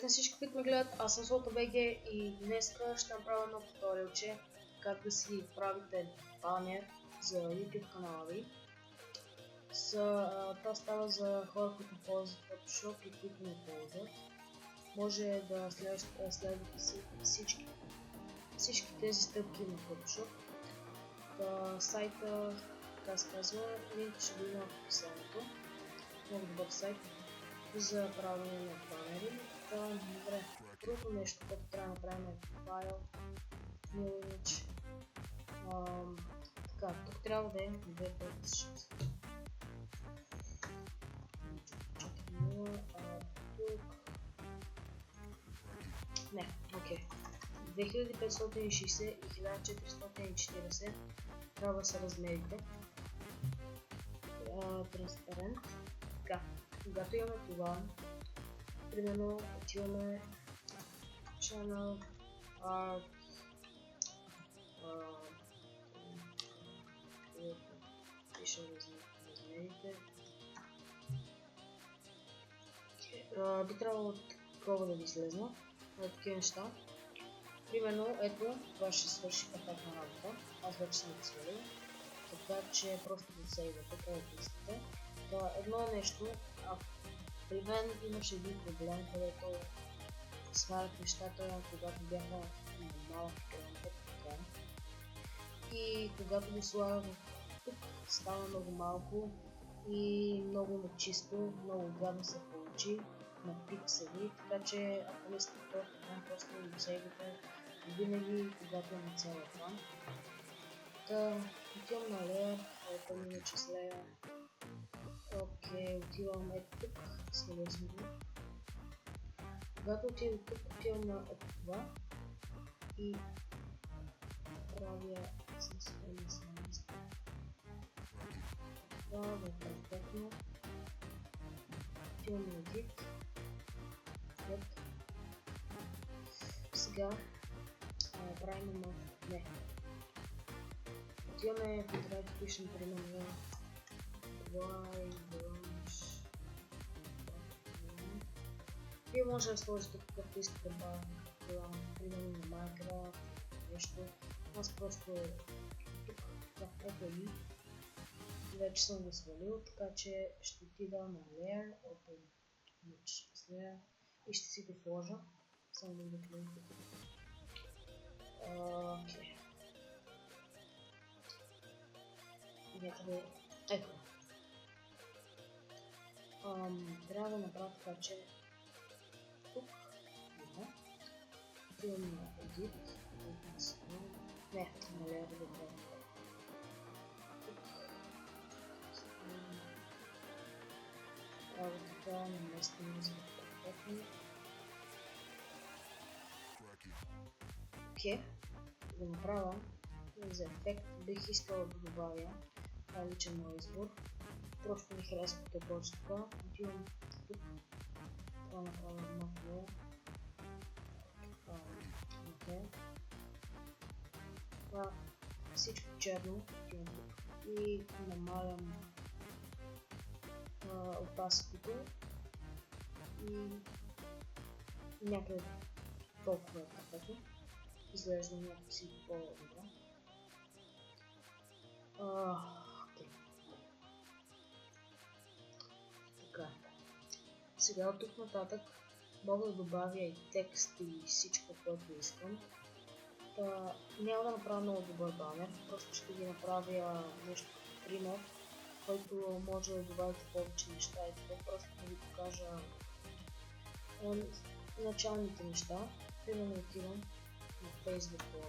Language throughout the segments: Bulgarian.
Здравейте на всички, които ме гледат, аз съм SolotoBG и днеска ще направя едно туториалче как да си правите банер за YouTube канала ви. Това става за хора, които ползват Photoshop и които не ползват. Може да следвате всички тези стъпки на Photoshop. Сайта, така се казва, линк ще го има в описанието. Много добър сайт за правене на банери. Добре, другото нещо, което трябва да направим е файл, new image. Така, тук трябва да е 256. Тук... Не, окей. 2560 и 1440 трябва да са размерите. Транспарент. Така, когато имаме това, примерно отиваме Channel Art, пише размерите. Би трябвало такова да ви излезна, такива неща. Примерно, ето, това ще свърши перфектна работа. Аз вече съм го свалил, така че просто го сейвате, където искате. Едно нещо, при мен имаше един проблем, където свалях нещата, когато бяха на малък екран. И когато го слагах тук, стана много малко и много нечисто, много гадно се получи на пиксели, така че ако не искате този екран, просто го сейвате винаги, когато е на цял екран. Отивам на Layer, ето ми иначе с Layer. Окей, отивам ето тук, свалил съм го. Когато отивам тук, отивам на ето това и правя смисълни смисъл. Това е перфектно. Отивам на Edit. Сега правим едно. Не. Отиваме в интернет и пишем примерно Y-Branch. Вие може да сложите какъвто искате background, примерно на Minecraft, нещо. Аз просто тук ето и вече съм го свалил, така че ще отида на Layer, Open Image Layer и ще си го сложа. Само да го кликна. Окей. Някъде ето. Трябва да направя така, че тук отивам на Edit, не, на Layer да го правя. Правя така, наместим за перфектно. Окей, да направя за ефект бих искал да добавя, това е личен мой избор. Просто ми харесва като повече това. Отивам тук, това направя нов леер. Окей. Това всичко черно, отивам тук и намалям опасикото и някъде толкова е perfectно. Изглежда някакси по-добре. Окей. Така. Сега от тук нататък мога да добавя и текст и всичко, което искам. Няма да направя много добър банер, просто ще ги направя нещо като пример, който може да добавите повече неща и това просто да ви покажа началните неща. Примерно отивам на Facebook блога.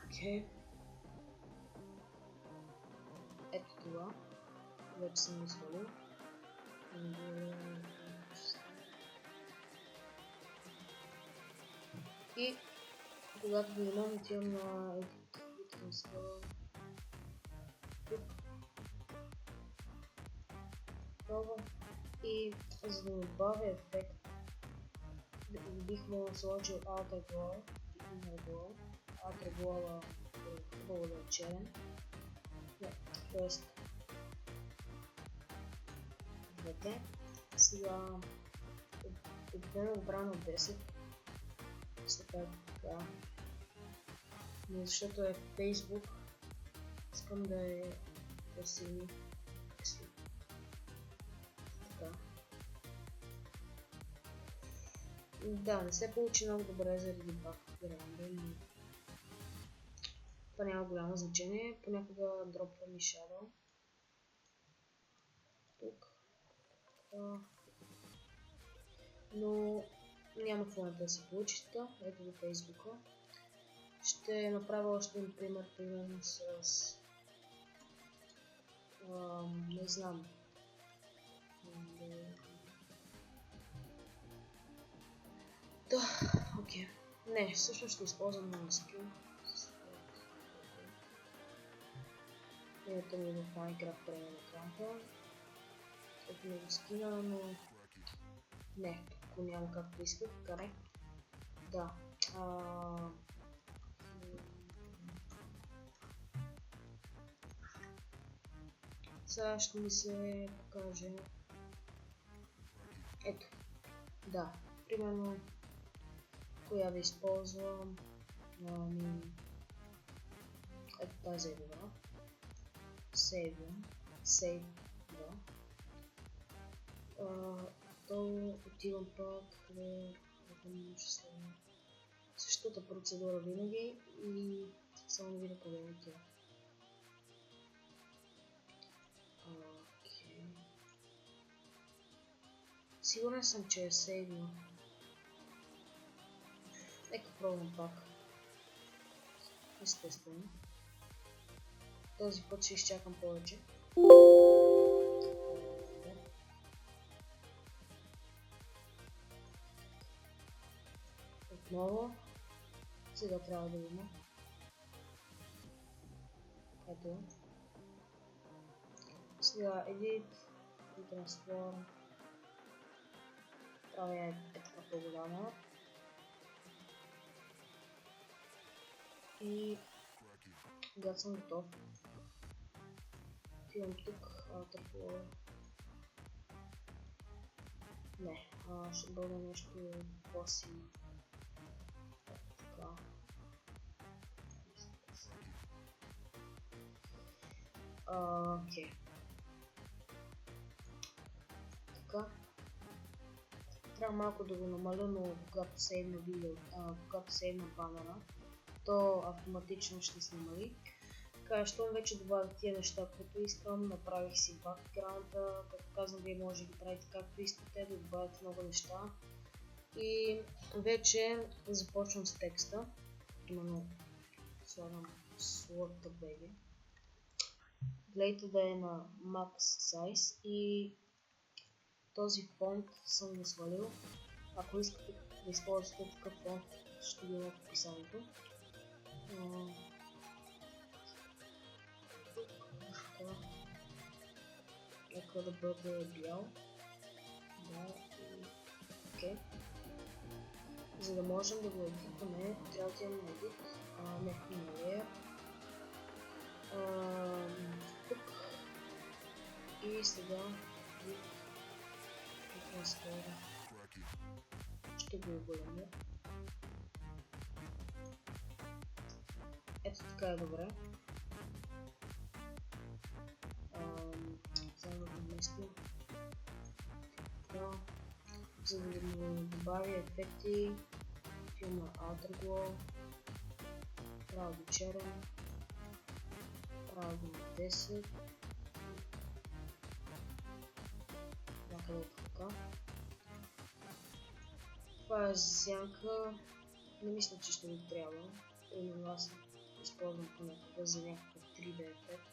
Окей. Ето това. Вече съм извалил. И когато го имам, отивам на Edit. Това. И за да добавя ефект, бих му сложил Alter Glow и Inner Glow. Alter Glow е хубаво да е черен. Тоест добре. Сега обикновено го правя на 10. Все пак така. Но защото е Facebook, искам да е по-силно. Така. Да, не се получи много добре заради бакграунда, но това няма голямо значение. Понякога дропва ми Shadow. Тук. Но няма какво да се получи така. Ето до Фейсбука. Ще направя още един пример, примерно с... не знам. Да, окей. Не, всъщност ще използвам много скил. Името ми в Minecraft премиен аккаунта. Ето ми го скина, но... Не, ако няма както исках, карай. Да. Сега ще ми се покаже. Ето. Да. Примерно коя да използвам. Ето тази е добра. Save, да. То отивам пак да същата процедура винаги и само да видя къде е тя. Сигурен съм, че е сейвно. Нека пробвам пак. Естествено. Този път ще изчакам повече. Отново. Сега трябва да има. Ето. Сега Edit и Transform. Правя е така по-голяма. И когато съм готов, отивам тук, Outer. Не, ще бъде нещо по-силно. Така. Окей. Така. Трябва малко да го намаля, но когато сейвна видео, когато сейвна банера, то автоматично ще се намали. Така, щом вече добавих тия неща, които искам, направих си бакграунда, като казвам, вие може да ги правите както искате, да добавите много неща. И вече започвам с текста. Именно слагам Slot Baby. Гледайте да е на Max Size и този фонт съм го свалил. Ако искате да използвате такъв фонт, ще ви има в описанието. Нека да бъде бял. Да, и окей. За да можем да го едитваме, трябва да имаме едит. Не на layer. Тук. И сега ще го оголемя. Ето така е добре. Сега да го вместим. За да му добавя ефекти, отивам на Outer Glow, правя го черен, правя го на 10, някъде така. Това е за сянка, не мисля, че ще ми трябва, именно аз използвам понякога за някакъв 3D ефект.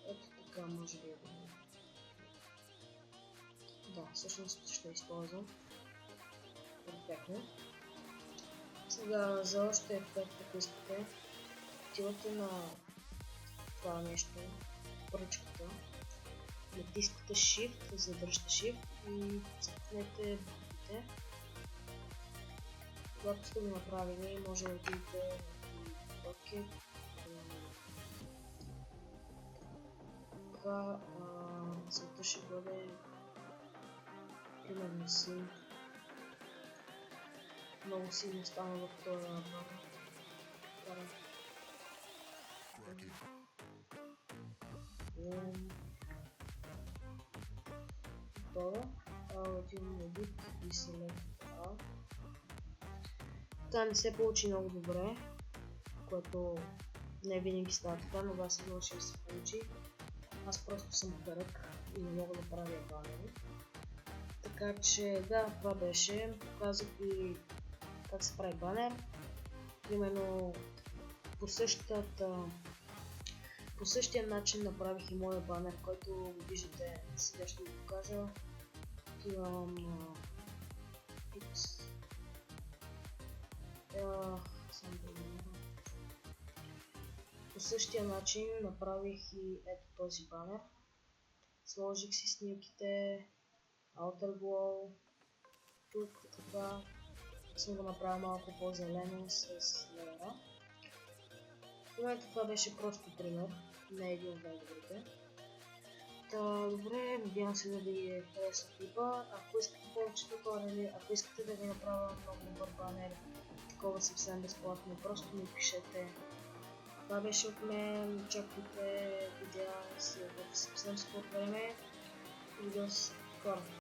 Ето така може би е добре. Да, всъщност ще използвам. Перфектно. Сега за още ефект, ако искате, отивате на това нещо, пръчката, натискате Shift, задържате Shift и цъкнете буквите. Когато сте го направили, може да отидете в Bucket. Така, целта ще бъде примерно син. Много силно стана в този банер. Готово. Отивам едит и select all. Това не се получи много добре, което не винаги става така, но аз сигурно ще се получи. Аз просто съм кърък и не мога да правя банери. Така че да, това беше. Показах ви как се прави банер. Примерно по същия начин направих и моя банер, който го виждате. Сега ще ви покажа. Имам по същия начин направих и ето този банер. Сложих си снимките, Outer Glow, тук така. Съм го направил малко по-зелено с леера. В момента това беше просто пример, не един от най-добрите. Добре, надявам се да ви хареса клипа. Ако искате повече туториали, ако искате да ви направя много добър банер, такова съвсем безплатно, просто ми пишете. Това беше от мен, очаквайте видеа в съвсем скоро време и до скоро.